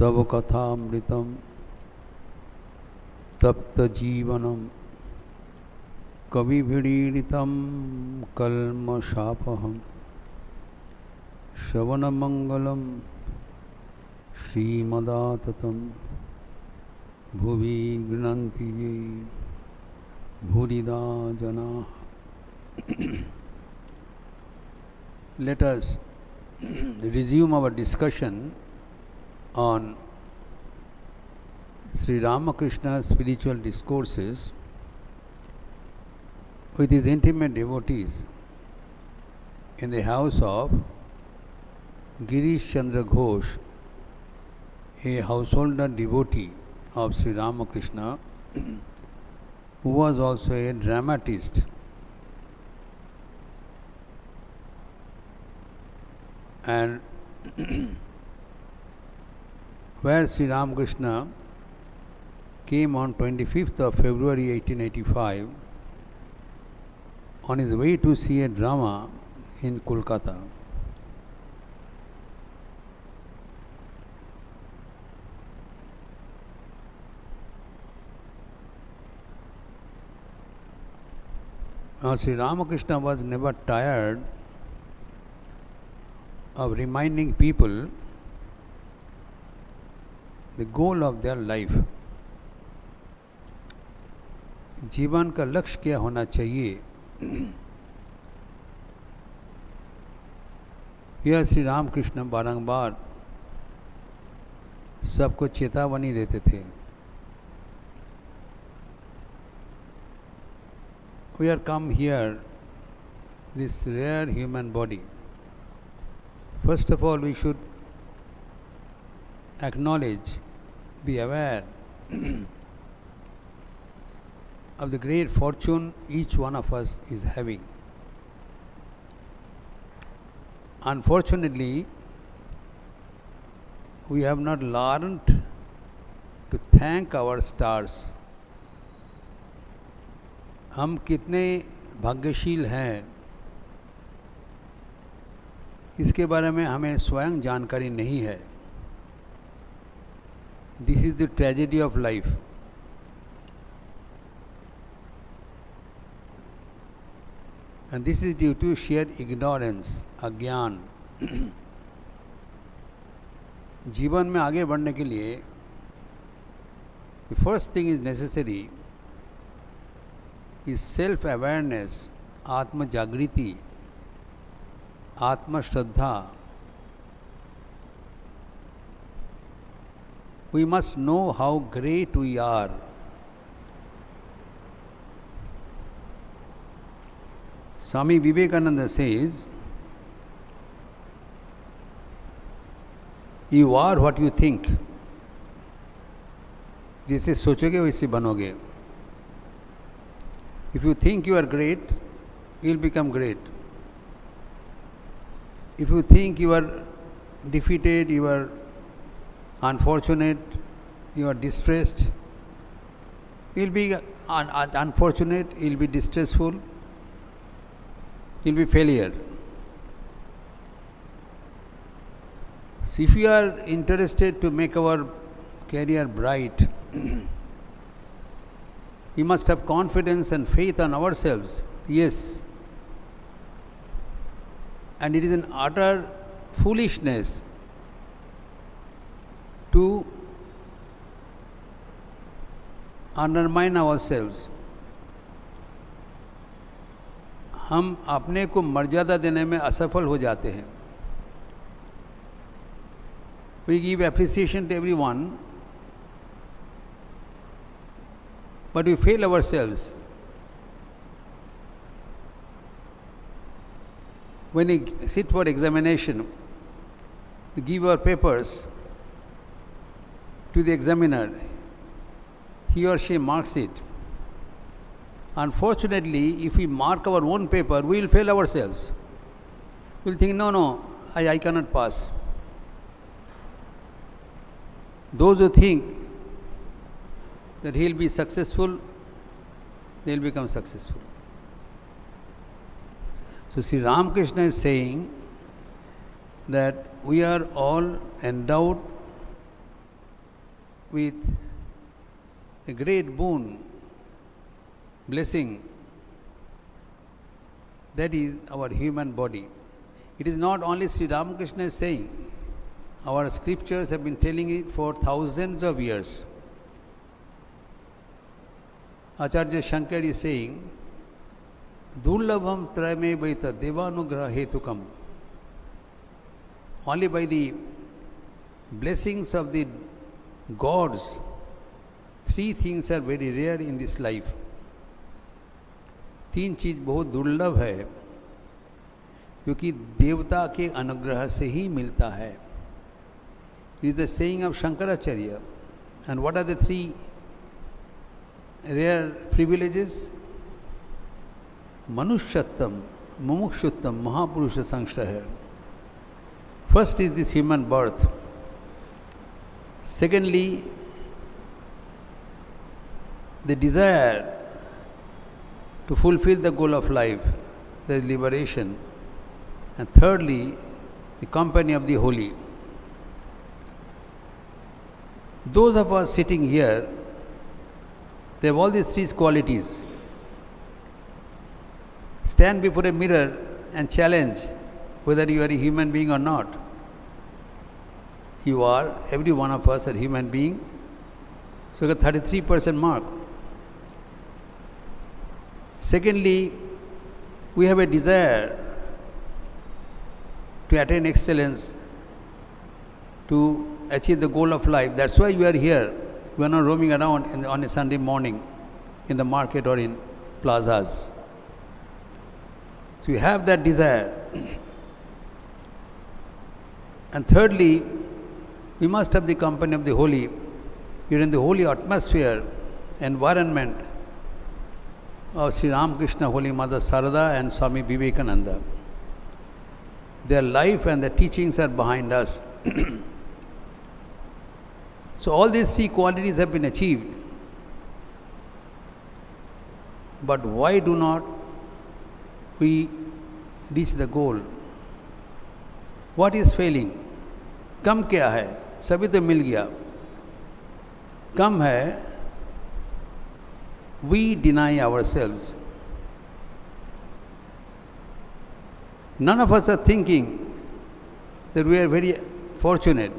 तव कथामृतं तप्तजीवनं कविभिरीडितं कल्मषापहं श्रवणमङ्गलं श्रीमदाततं भुवि गृह्णन्ति ये भूरिदा जनाः. Let us resume our discussion on Sri Ramakrishna's spiritual discourses with his intimate devotees in the house of Girish Chandra Ghosh, a householder devotee of Sri Ramakrishna, who was also a dramatist. And where Sri Ramakrishna came on 25th of February 1885 on his way to see a drama in Kolkata. Now, Sri Ramakrishna was never tired of reminding people the goal of their life. जीवन का लक्ष्य क्या होना चाहिए? यह श्री रामकृष्ण बारंबार सबको चेतावनी देते थे. We are come here, this rare human body. First of all, we should acknowledge, be aware of the great fortune each one of us is having. Unfortunately, we have not learned to thank our stars. हम कितने भाग्यशील हैं इसके बारे में हमें स्वयं जानकारी नहीं है. This is the tragedy of life. And this is due to sheer ignorance, अज्ञान. जीवन में आगे बढ़ने के लिए the first thing is necessary is self-awareness, Atma Jagriti, Atma Shraddha. We must know how great we are. Swami Vivekananda says, you are what you think. जैसे सोचोगे वैसे बनोगे. If you think you are great, you will become great. If you think you are defeated, you are unfortunate, you are distressed, you will be unfortunate, you will be distressful, you will be failure. So if you are interested to make our career bright, we must have confidence and faith on ourselves. Yes. And it is an utter foolishness to undermine ourselves. हम अपने को मर्यादा देने में असफल हो जाते हैं. We give appreciation to everyone, but we fail ourselves. When we sit for examination, we give our papers to the examiner. He or she marks it. Unfortunately, if we mark our own paper, we will fail ourselves. We will think, no, I cannot pass. Those who think that he will be successful, they will become successful. So Sri Ramakrishna is saying that we are all endowed with a great boon, blessing. That is our human body. It is not only Sri Ramakrishna is saying, our scriptures have been telling it for thousands of years. Acharya Shankar is saying, Durlabham trayame vaita devanugraha hetukam. Only by the blessings of the gods, three things are very rare in this life. तीन चीज बहुत दुर्लभ है क्योंकि देवता के अनुग्रह से ही मिलता है. It is the saying of Shankaracharya. And what are the three rare privileges? Manushyatam, Mumukshuttam, Mahapurusha Sangshtah. First is this human birth. Secondly, the desire to fulfill the goal of life, the liberation. And thirdly, the company of the holy. Those of us sitting here, they have all these three qualities. Stand before a mirror and challenge whether you are a human being or not. You are, every one of us are human being. So you got 33% mark. Secondly, we have a desire to attain excellence, to achieve the goal of life. That's why you are here. You are not roaming around on a Sunday morning in the market or in plazas. So you have that desire. And thirdly, we must have the company of the holy. You are in the holy atmosphere, environment of Sri Ramakrishna, Holy Mother Sarada and Swami Vivekananda. Their life and their teachings are behind us. So all these three qualities have been achieved. But why do not we reach the goal? What is failing? कम क्या है? सभी तो मिल गया. कम है, we deny ourselves. None of us are thinking that we are very fortunate.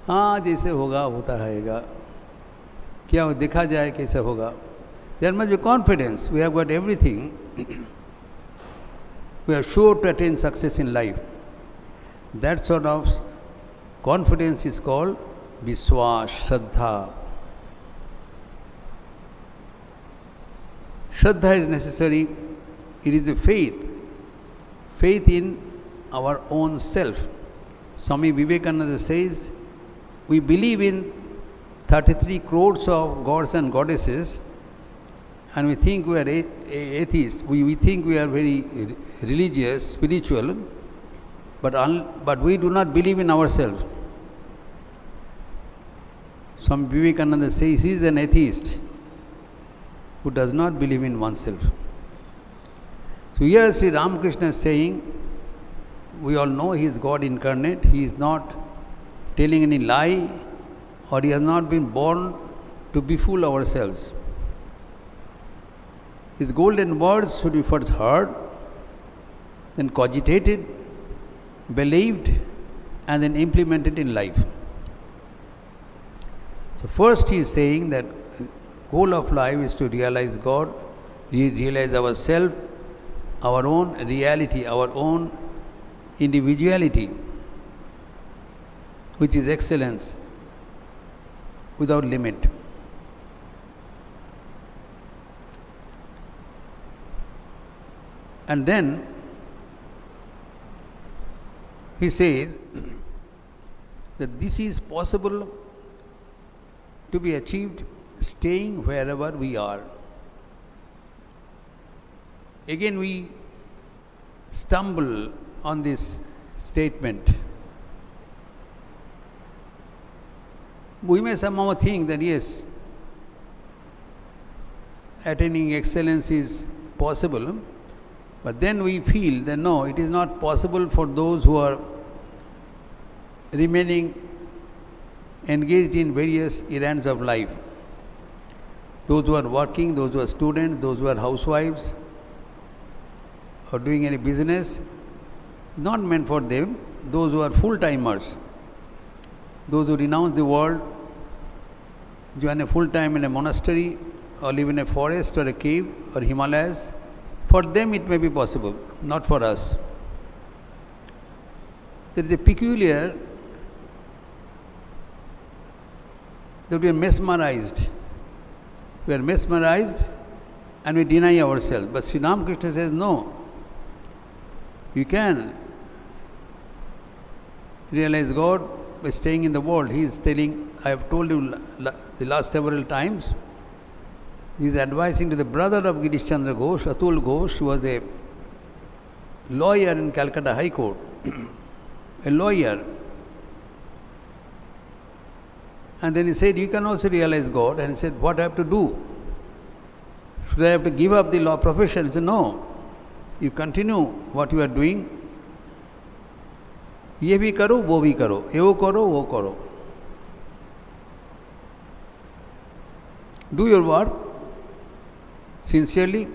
हाँ जैसे होगा होता रहेगा, क्या देखा जाए कैसे होगा. There must be confidence. We have got everything. We are sure to attain success in life. That sort of confidence is called Vishwas, Shraddha. Shraddha is necessary. It is the faith in our own self. Swami Vivekananda says, we believe in 33 crores of gods and goddesses, and we think we are atheists. We think we are very religious, spiritual, but we do not believe in ourselves. Swami Vivekananda says he is an atheist who does not believe in oneself. So here Sri Ramakrishna is saying, we all know he is God incarnate. He is not telling any lie, or he has not been born to befool ourselves. His golden words should be first heard, then cogitated, believed, and then implemented in life. So first he is saying that goal of life is to realize God, realize ourselves, our own reality, our own individuality, which is excellence without limit. And then he says that this is possible to be achieved staying wherever we are. Again, we stumble on this statement. We may somehow think that yes, attaining excellence is possible, but then we feel that no, it is not possible for those who are remaining engaged in various errands of life. Those who are working, those who are students, those who are housewives, or doing any business, not meant for them. Those who are full-timers, those who renounce the world, join a full-time in a monastery, or live in a forest or a cave or Himalayas, for them it may be possible, not for us. There is a peculiar, that we are mesmerized. We are mesmerized and we deny ourselves. But Sri Ramakrishna says, no, you can realize God by staying in the world. He is telling, I have told you the last several times, he is advising to the brother of Girish Chandra Ghosh, Atul Ghosh, who was a lawyer in Calcutta High Court, a lawyer. And then he said, you can also realize God. And he said, what I have to do? Should I have to give up the law profession? He said, no. You continue what you are doing. ये भी करो, वो भी करो, ये करो, वो करो. Do your work sincerely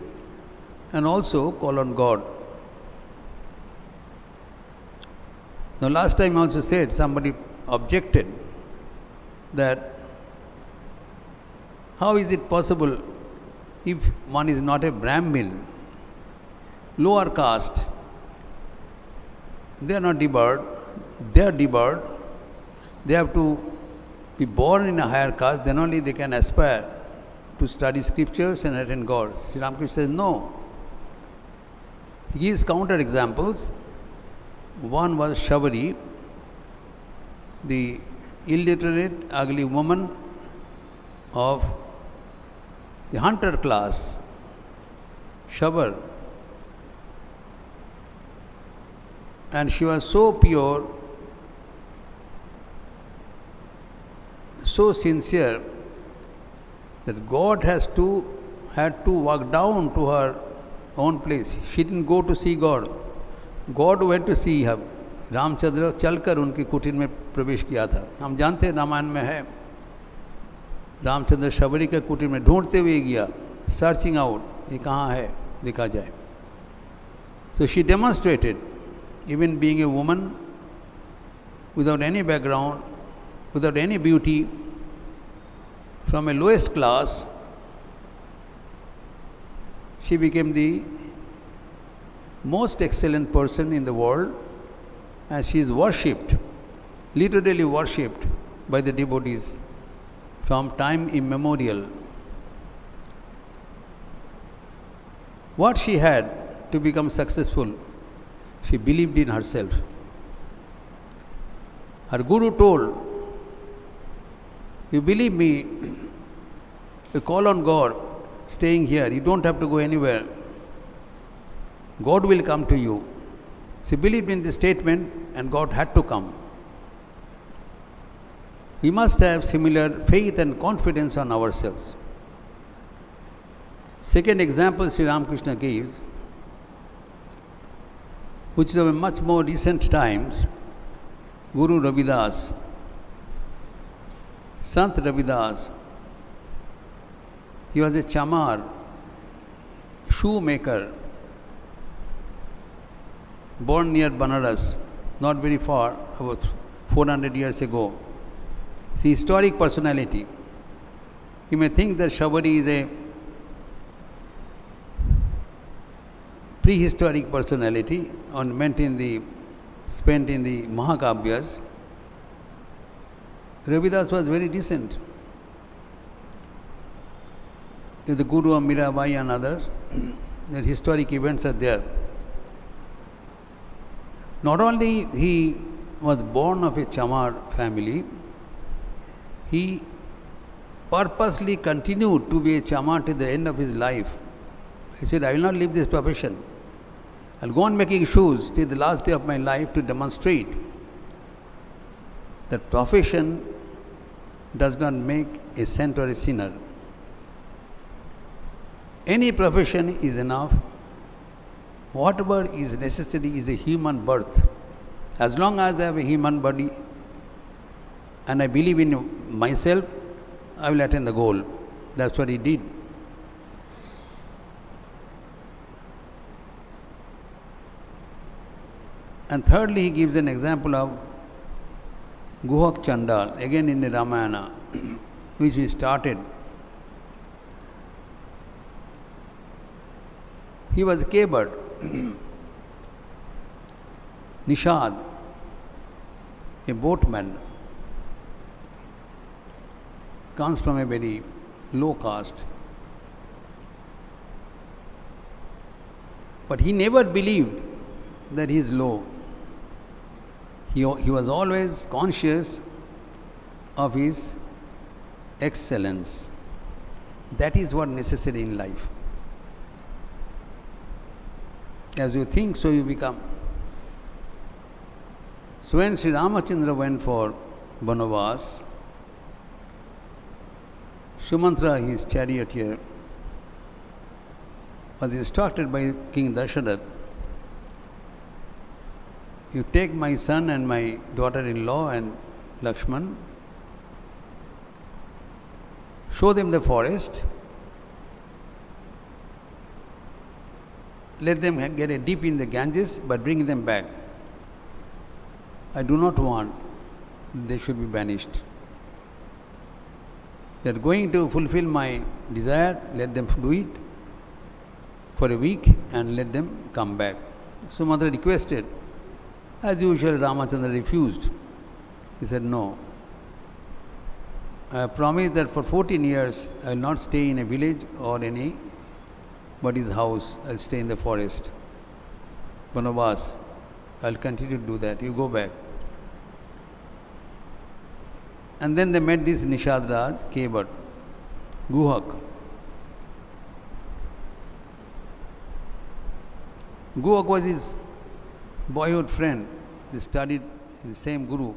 and also call on God. Now, last time I also said, somebody objected that how is it possible if one is not a Brahmin, lower caste, they are not debarred, they are debarred, they have to be born in a higher caste, then only they can aspire to study scriptures and attain God. Sri Ramakrishna says no. He gives counter examples. One was Shabari, the illiterate, ugly woman of the hunter class, Shabar. And she was so pure, so sincere, that God had to walk down to her own place. She didn't go to see God. God went to see her. Ramchandra चलकर उनकी कुटीर में प्रवेश किया था. हम जानते हैं, रामायण में है. रामचंद्र शबरी के कुटीर में ढूंढते हुए गया, सर्चिंग आउट, ये कहाँ है, देखा जाए. So she demonstrated, even being a woman without any background, without any beauty, from a lowest class, she became the most excellent person in the world, and she is worshipped, literally worshipped by the devotees from time immemorial. What she had to become successful? She believed in herself. Her guru told, you believe me, you call on God, staying here, you don't have to go anywhere. God will come to you. She believed in this statement and God had to come. We must have similar faith and confidence on ourselves. Second example Sri Ramakrishna gives, which is of a much more recent times, Guru Ravidas, Sant Ravidas. He was a chamar, shoemaker, born near Banaras, not very far, about 400 years ago. It's a historic personality. You may think that Shabari is a prehistoric personality, spent in the Mahakavyas. Ravidas was very decent. The Guru of Mirabai and others, their historic events are there. Not only he was born of a chamar family, he purposely continued to be a chamar till the end of his life. He said, I will not leave this profession. I'll go on making shoes till the last day of my life to demonstrate that profession does not make a saint or a sinner. Any profession is enough. Whatever is necessary is a human birth. As long as I have a human body, and I believe in myself, I will attain the goal. That's what he did. And thirdly, he gives an example of Guhak Chandal, again in the Ramayana, which we started. He was a K-bird, Nishad, a boatman, comes from a very low caste. But he never believed that he is low. He was always conscious of his excellence. That is what necessary in life. As you think, so you become. So when Sri Ramachandra went for Vanavas, Sumantra, his charioteer, was instructed by King Dasharatha, you take my son and my daughter-in-law and Lakshman, show them the forest, let them get a dip in the Ganges, but bring them back. I do not want they should be banished. They are going to fulfill my desire, let them do it for a week and let them come back. Sumatra requested. As usual, Ramachandra refused. He said, no. I have promised that for 14 years I will not stay in a village or anybody's house. I will stay in the forest. Vanavas. I will continue to do that. You go back. And then they met this Nishad Raj, Kebat, Guhak. Guhak was his boyhood friend. They studied in the same guru.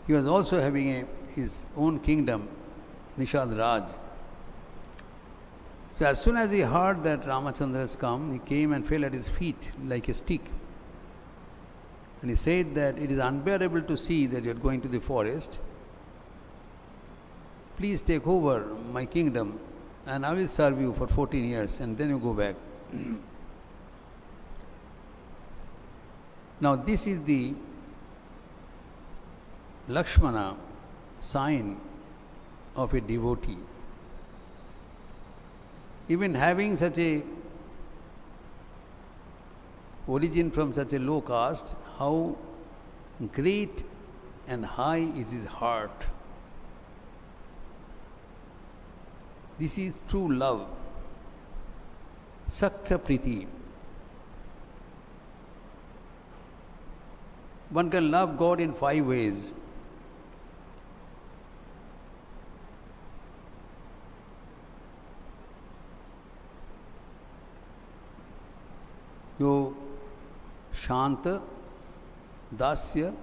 He was also having his own kingdom, Nishad Raj. So as soon as he heard that Ramachandra has come, he came and fell at his feet like a stick. And he said that it is unbearable to see that you are going to the forest. Please take over my kingdom and I will serve you for 14 years and then you go back. Now this is the Lakshmana sign of a devotee. Even having such a origin from such a low caste, how great and high is his heart. This is true love. Sakhya Priti. One can love God in 5 ways. You Shanta, Dasya,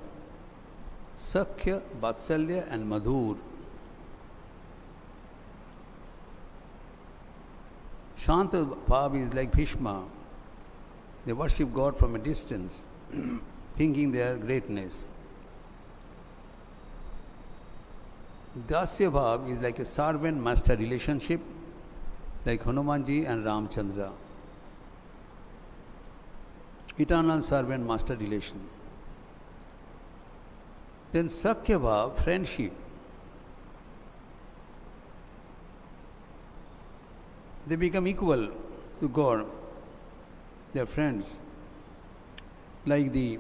Sakhya, Vatsalya and Madhur. Shanta Bhav is like Bhishma. They worship God from a distance, thinking their greatness. Dasya Bhav is like a servant-master relationship, like Hanumanji and Ramchandra. Eternal servant-master relation. Then Sakhya Bhav, friendship. They become equal to God. They are friends. Like the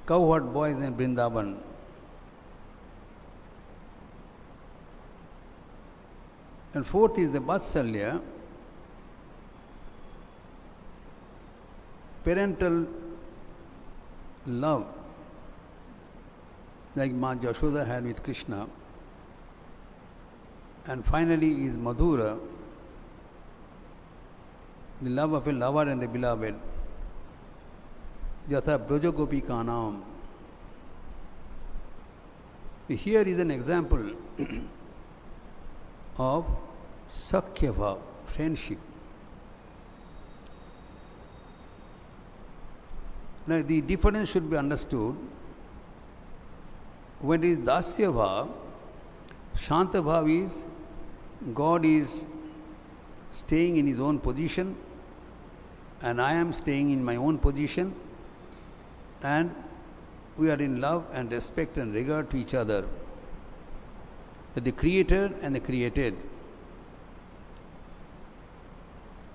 cowherd boys in Vrindavan. And 4th is the Vatsalya, parental love, like Ma Jashoda had with Krishna. And finally is Madhura, the love of a lover and the beloved. Yatha Brajagopi Kanam. Here is an example of Sakhya Bhav, friendship. Now the difference should be understood. When it is Dasya Bhav, Shanta Bhav is God is staying in His own position and I am staying in my own position, and we are in love and respect and regard to each other. That the Creator and the created,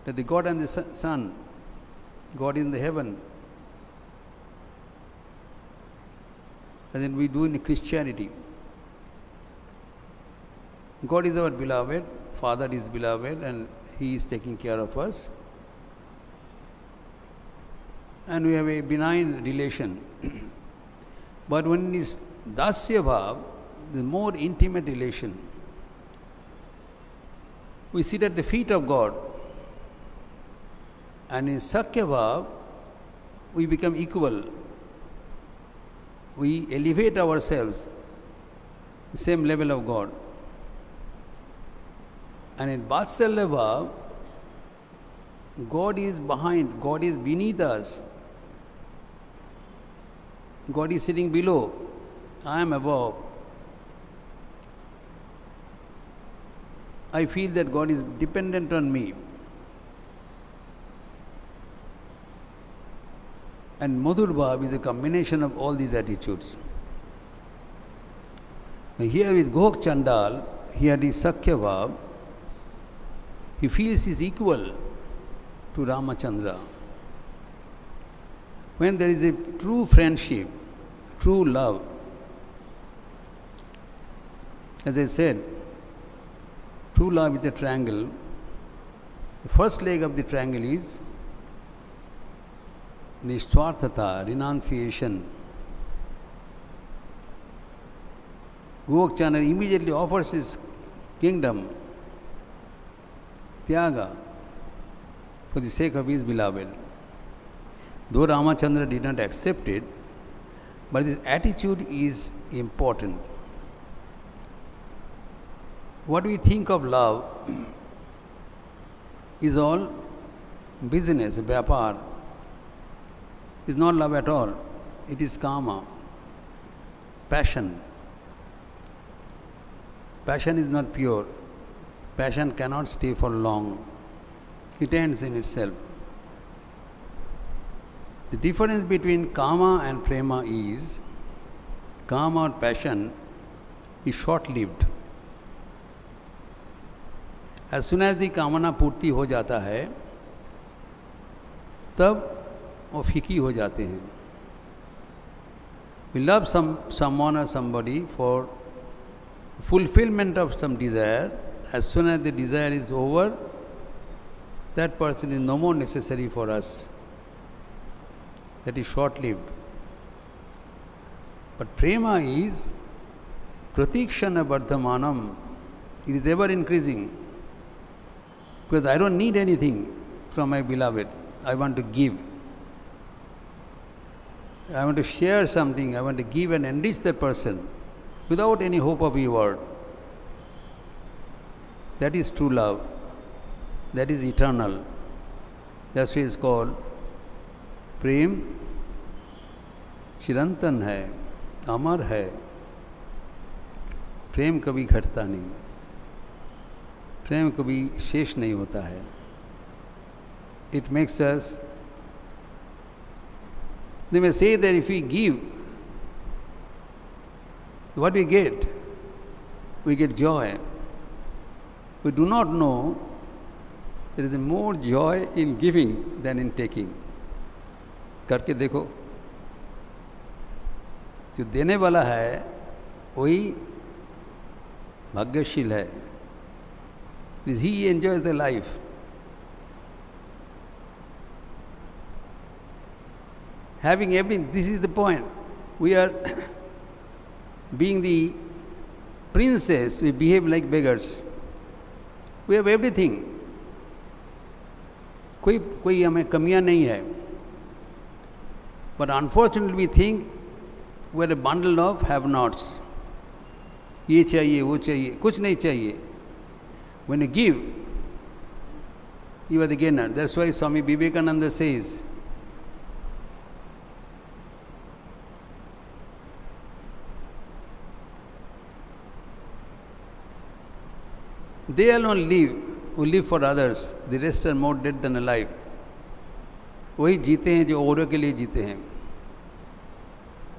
that the God and the Son, God in the heaven, as in we do in Christianity. God is our beloved, Father is beloved, and He is taking care of us. And we have a benign relation. But when it is Dasya Bhav, the more intimate relation, we sit at the feet of God. And in Sakya Bhav, we become equal. We elevate ourselves the same level of God. And in Vatsalya Bhav, God is behind, God is beneath us. God is sitting below, I am above. I feel that God is dependent on me. And Madhur Bhav is a combination of all these attitudes. Here with Gok Chandal, here is Sakya Bhav, he feels he is equal to Ramachandra. When there is a true friendship, true love, as I said, true love is a triangle. The first leg of the triangle is Nishtvarthata, renunciation. Gokchandra immediately offers his kingdom, Tyaga, for the sake of his beloved. Though Ramachandra did not accept it, but this attitude is important. What we think of love is all business, vyapar. It's not love at all. It is kama, passion. Passion is not pure. Passion cannot stay for long. It ends in itself. The difference between kama and prema is, kama or passion is short-lived. As soon as the कामना पूर्ति हो जाता है, तब वो फीकी हो जाते हैं. We love someone or somebody for fulfillment of some desire. As soon as the desire is over, that person is no more necessary for us. That is short-lived. But prema is pratikshana vardhamanam. It is ever increasing. Because I don't need anything from my beloved. I want to give. I want to share something. I want to give and enrich the person without any hope of reward. That is true love. That is eternal. That's why it's called प्रेम चिरंतन है, अमर है. प्रेम कभी घटता नहीं, प्रेम कभी शेष नहीं होता है. It makes us, they may say that if we give, what we get? We get joy. We do not know there is more joy in giving than in taking. करके देखो, जो देने वाला है वही भाग्यशील है. He enjoys the life. Having everything, this is the point. We are being the princess, we behave like beggars. We have everything. कोई हमें कमियां नहीं है. But unfortunately we think we are a bundle of have-nots. ये चाहिए, वो चाहिए, कुछ नहीं चाहिए. When you give, you are the gainer. That's why Swami Vivekananda says, They alone live, who live for others. The rest are more dead than alive. वही जीते हैं जो औरों के लिए जीते हैं.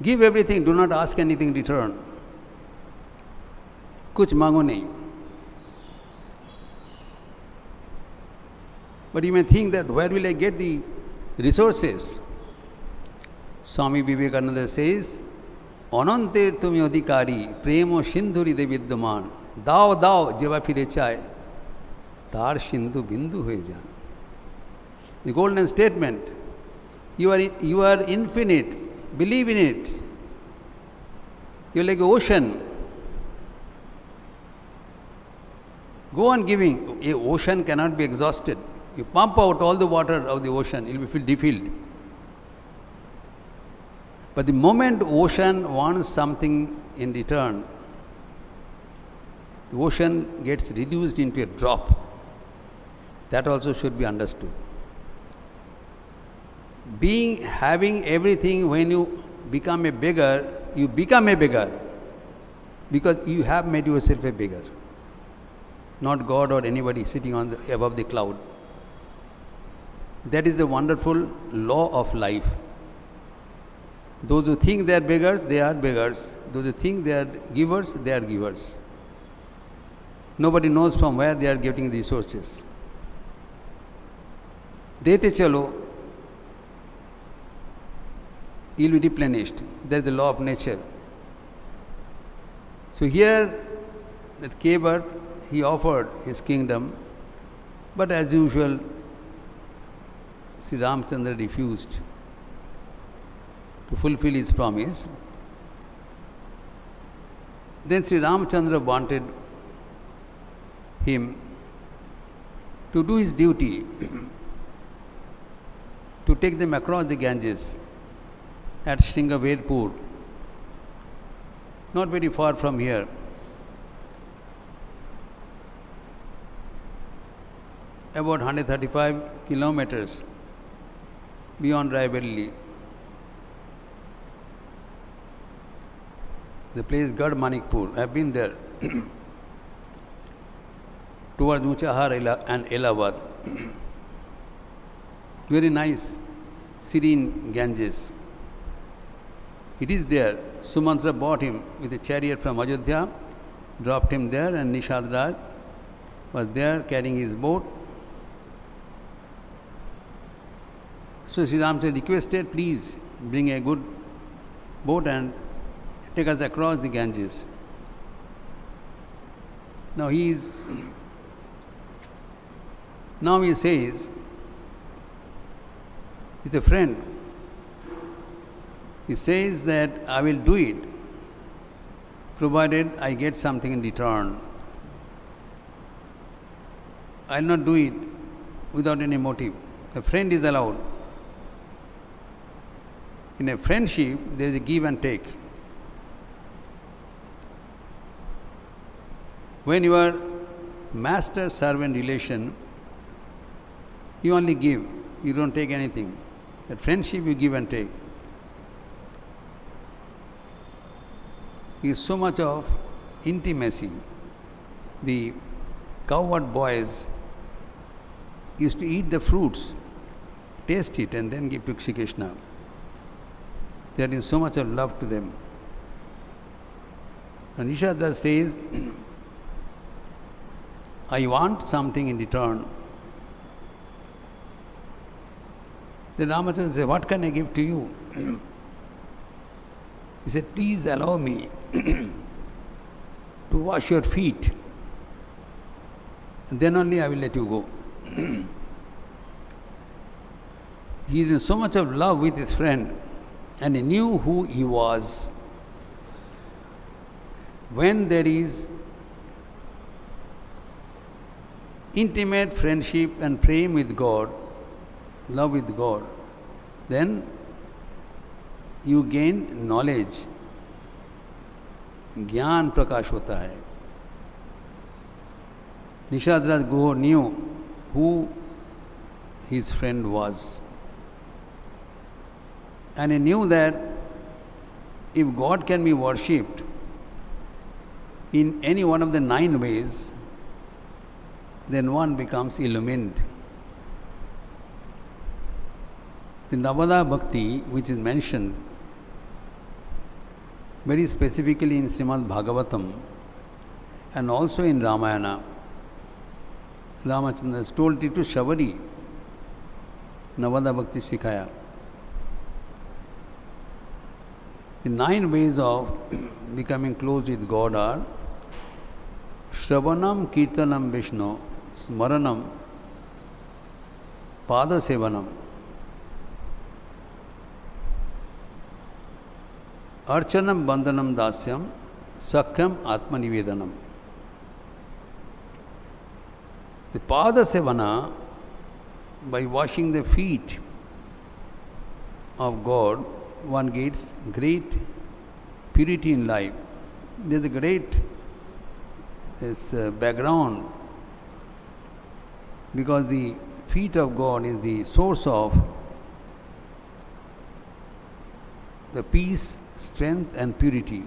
Give everything, do not ask anything in return. कुछ मांगो नहीं. But you may think that where will I get the resources? Swami Vivekananda says, Ananter tumi adhikari, premo shindhuri de vidyaman, dao dao jeva phire chaye, tar shindu bindu hoye jaan. The golden statement, you are infinite, believe in it. You are like an ocean. Go on giving. A ocean cannot be exhausted. You pump out all the water of the ocean, it will be defilled. But the moment ocean wants something in return, the ocean gets reduced into a drop. That also should be understood. Having everything, when you become a beggar, you become a beggar because you have made yourself a beggar, not God or anybody sitting above the cloud. That is the wonderful law of life. Those who think they are beggars, they are beggars. Those who think they are givers, they are givers. Nobody knows from where they are getting resources. Dete chalo, you will be replenished. That is the law of nature. So here, that Kevat, he offered his kingdom, but as usual, Sri Ramchandra refused to fulfill his promise. Then Sri Ramchandra wanted him to do his duty, to take them across the Ganges at Sringavedpur, not very far from here. About 135 kilometers beyond Raebareli. The place Gad Manikpur. I have been there towards Uchahar and Allahabad. Very nice, serene Ganges. It is there. Sumantra bought him with a chariot from Ayodhya, dropped him there, and Nishad Raj was there carrying his boat. So Sri Ramchandra requested, please bring a good boat and take us across the Ganges. Now he says, he's a friend. He says that I will do it provided I get something in return. I will not do it without any motive. A friend is allowed. In a friendship, there is a give and take. When you are master-servant relation, you only give, you don't take anything. At friendship, you give and take. There is so much of intimacy. The cowherd boys used to eat the fruits, taste it, and then give to Shri Krishna. There is so much of love to them. And Nishadra says, I want something in return. Then Ramachandra said, what can I give to you? He said, please allow me to wash your feet. And then only I will let you go. He is in so much of love with his friend, and he knew who he was. When there is intimate friendship and praying with God, love with God, then you gain knowledge. ज्ञान प्रकाश होता है. Nishad Raj Guho knew who his friend was. And he knew that if God can be worshipped in any one of the 9 ways, then one becomes illumined. The Navada Bhakti, which is mentioned very specifically in Srimad Bhagavatam and also in Ramayana, Ramachandra has told it to Shavari, Navada Bhakti Sikhaya. The 9 ways of becoming close with God are Shravanam, Kirtanam, Vishnu, Smaranam, Pada Sevanam, Archanam, Bandhanam, Dasyam, Sakhyam, Atmanivedanam. The Pada Sevana, by washing the feet of God, one gets great purity in life. There is a great background, because the feet of God is the source of the peace, strength and purity.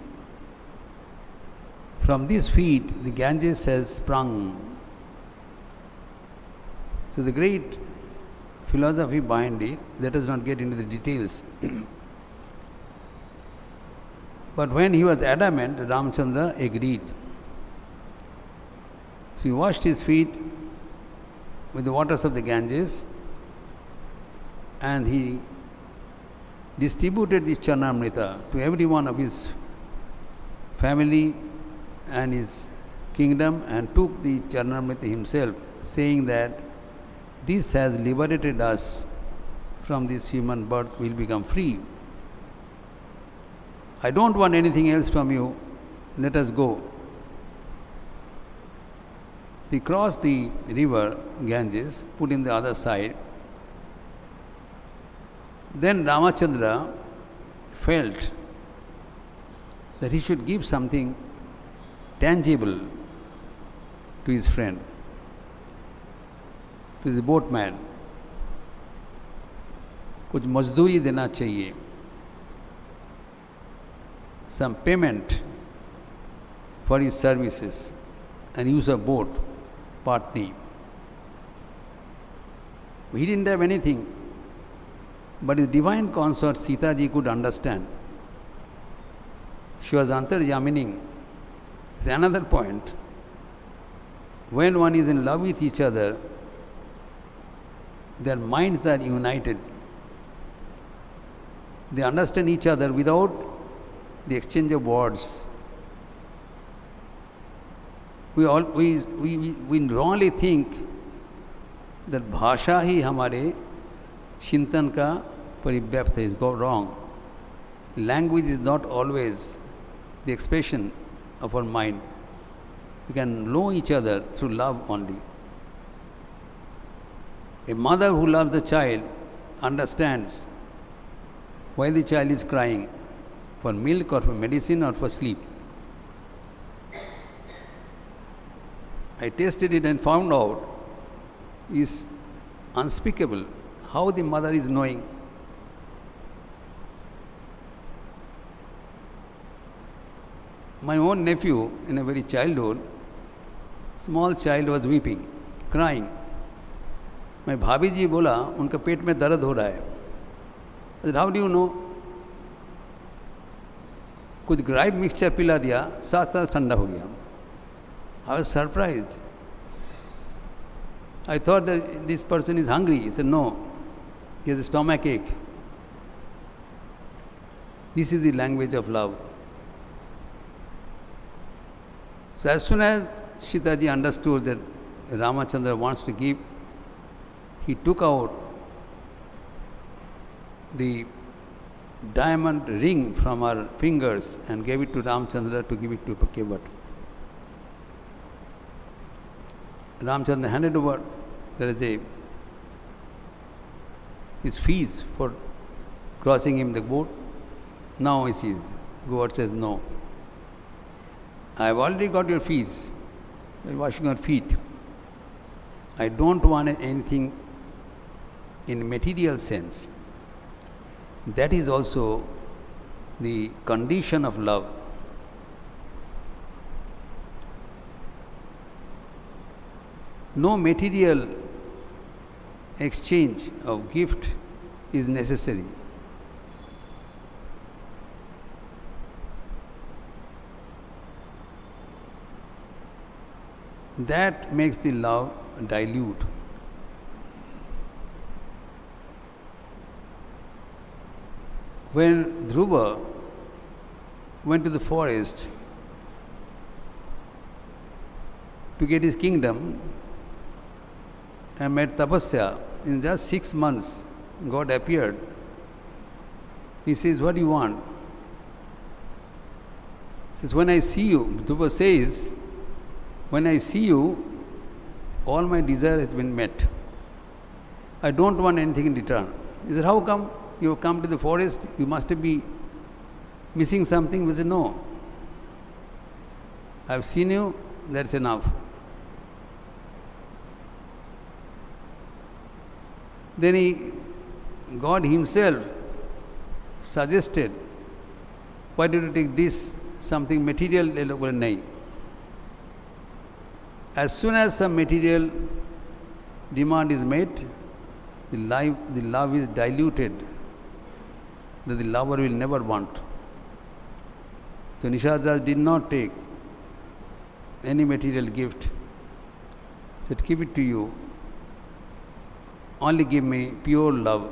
From these feet, the Ganges has sprung. So the great philosophy behind it, let us not get into the details. But when he was adamant, Ramchandra agreed. So he washed his feet with the waters of the Ganges and he distributed this Charnamrita to every one of his family and his kingdom and took the Charnamrita himself, saying that this has liberated us from this human birth, we will become free. I don't want anything else from you, let us go. They crossed the river Ganges, put in the other side. Then Ramachandra felt that he should give something tangible to his friend, to the boatman. कुछ मजदूरी देना चाहिए, some payment for his services and use of boat, partly. He didn't have anything, but his divine consort Sita ji could understand. She was antarjamining. It's another point. When one is in love with each other, their minds are united. They understand each other without the exchange of words. We wrongly think that भाषा ही हमारे चिंतन का परिव्याप्त है. It's go wrong. Language is not always the expression of our mind. We can know each other through love only. A mother who loves the child understands why the child is crying, for milk or for medicine or for sleep. I tasted it and found out is unspeakable how the mother is knowing. My own nephew, in a very childhood, small child was weeping, crying. मैं भाभी जी बोला उनका पेट में दर्द हो रहा है. I said, how do you know? कुछ ग्राइप मिक्सचर पिला दिया, साथ साथ ठंडा हो गया. I was surprised. I thought that this person is hungry. He said, no, he has a stomach ache. This is the language of love. So as soon as Sitaji understood that Ramachandra wants to give, he took out the diamond ring from her fingers and gave it to Ramchandra to give it to Kevat. Ramchandra handed over, there is his fees for crossing him the boat. Now he sees. Kevat says, no. I have already got your fees by washing your feet. I don't want anything in material sense. That is also the condition of love. No material exchange of gift is necessary. That makes the love dilute. When Dhruva went to the forest to get his kingdom and made tapasya, in just 6 months, God appeared. He says, "What do you want?" He says, "When I see you," Dhruva says, "when I see you, all my desire has been met. I don't want anything in return." He said, "How come you have come to the forest? You must be missing something." He said, "No. I have seen you, that's enough." Then God himself suggested, "Why did you take this, something material?" As soon as some material demand is met, the love is diluted, that the lover will never want. So Nishad Raj did not take any material gift. He said, "Keep it to you. Only give me pure love."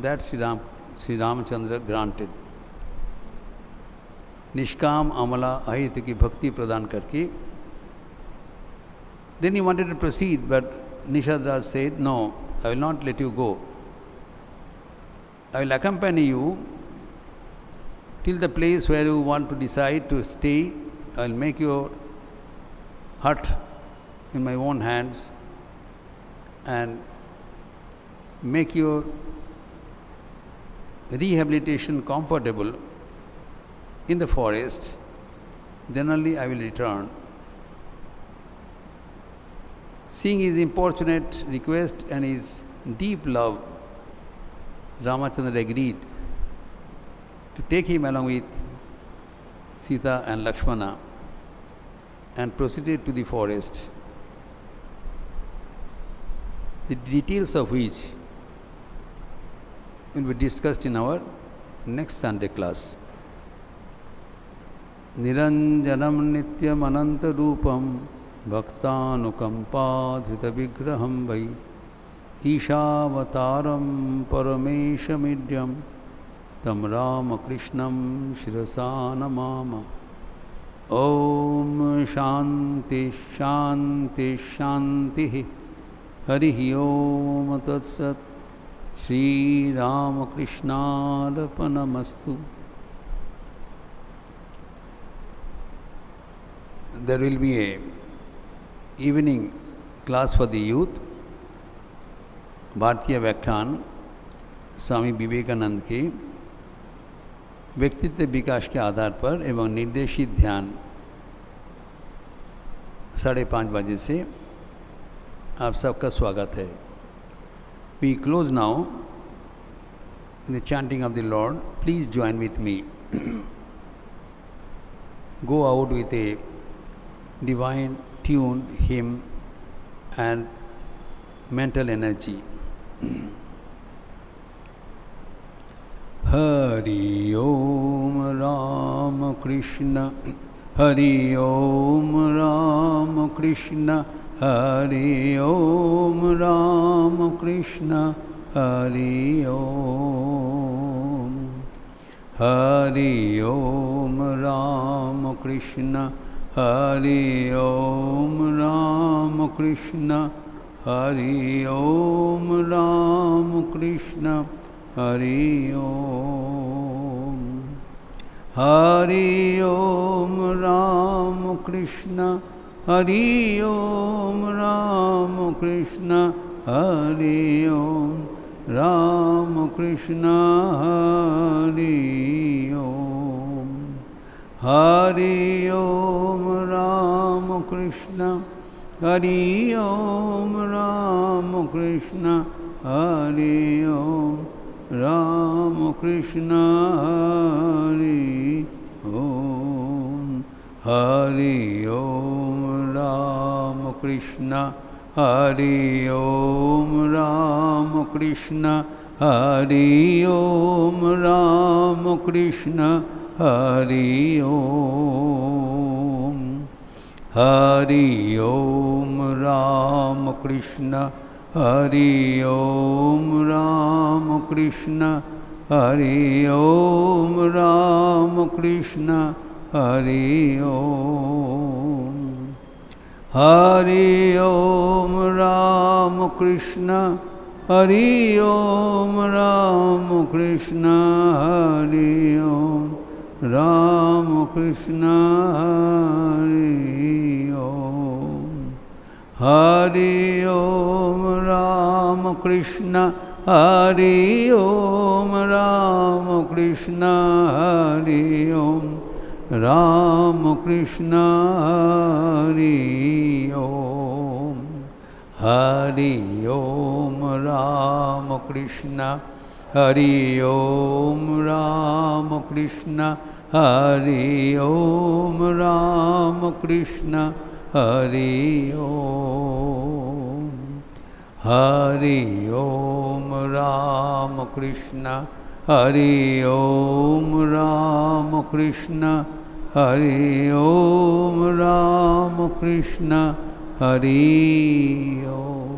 That Sri Ramachandra granted. Nishkam Amala Ahit ki bhakti pradan karke. Then he wanted to proceed, but Nishad Raj said, "No, I will not let you go. I will accompany you till the place where you want to decide to stay. I will make your hut in my own hands and make your rehabilitation comfortable in the forest. Then only I will return." Seeing his importunate request and his deep love, Ramachandra agreed to take him along with Sita and Lakshmana and proceeded to the forest, the details of which will be discussed in our next Sunday class. Niranjanam nityam ananta rupam bhaktanukampa vigraham vai Ishavataram parameshamidyam tam Ramakrishnam shirasa namama. Om Shanti Shanti Shanti Harihi Om Tat Sat. Shri Ramakrishna Arpanamastu. There will be a evening class for the youth. भारतीय व्याख्यान स्वामी विवेकानंद के व्यक्तित्व विकास के आधार पर एवं निर्देशित ध्यान 5:30 बजे से आप सबका स्वागत है. We close now in the chanting of the Lord. Please join with me. Go out with a divine tune, hymn and mental energy. Hari Om Ram Krishna, Hari Om Ram Krishna, Hari Om Ram Krishna, Hari Om. Hari Om Ram Krishna, Hari Om Ram Krishna, Hari Om Ram Krishna, Hari Om. Hari Om Ram Krishna, Hari Om Ram Krishna, Hari Om Ram Krishna, Hari Om. Hari Om Ram Krishna, Hari Om Ram Krishna, Hari Om Ram Krishna, Hari Om. Hari Om Ram Krishna, Hari Om Ramakrishna, Hari Om Ramakrishna, Hari Om. Hari Om Ramakrishna, Hari Om Ramakrishna, Hari Om Ramakrishna, Hari Om. Hari Om Ramakrishna, Hari Om Ramakrishna, Hari Om Ramakrishna, Hari Om. Hari Om Ramakrishna, Hari Om Ramakrishna, Hari Om Ramakrishna, Hari Om. Hari Om Ramakrishna, Hari Om Ramakrishna, Hari Om Ramakrishna, Hari Om. Hari Om Ramakrishna, Hari Om Ramakrishna, Hari Om Ramakrishna, Hari Om.